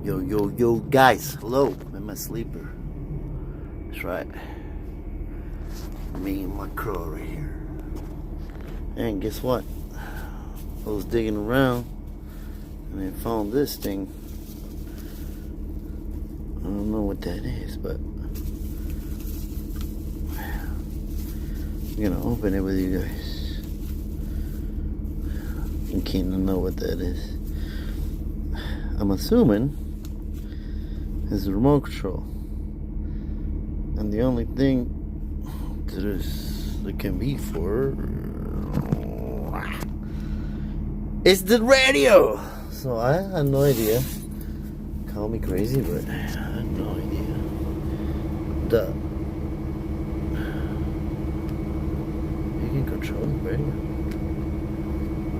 Yo, yo, yo, guys, hello, I'm a sleeper. That's right. Me and my crow right here. And guess what? I was digging around and I found this thing. I don't know what that is, but I'm gonna open it with you guys. I'm keen to know what that is. I'm assuming it's a remote control, and the only thing that can be for is the radio. So I had no idea. Call me crazy, but I had no idea. You can control the radio.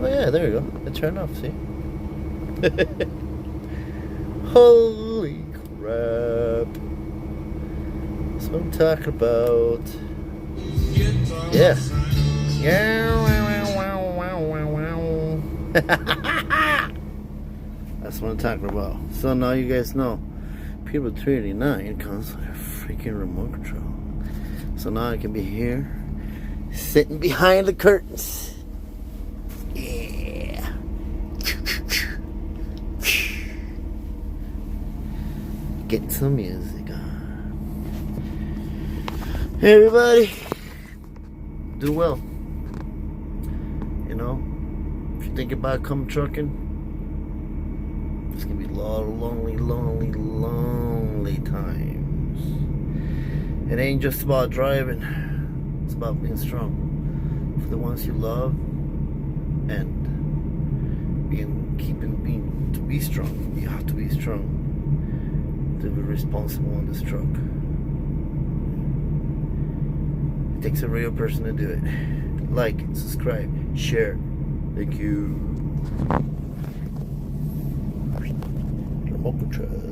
Oh yeah, there you go. It turned off. See. Holy crap. That's what I'm talking about. Yeah. That's what I'm talking about. So now you guys know Peterbilt389 comes with a freaking remote control. So now I can be here sitting behind the curtains. Yeah. Getting some music on. Hey everybody, do well. You know, if you think about coming trucking, it's gonna be a lot of lonely times. It ain't just about driving, it's about being strong for the ones you love and to be strong. You have to be strong to be responsible on this truck. It takes a real person to do it. Like, subscribe, share. Thank you. Remote control.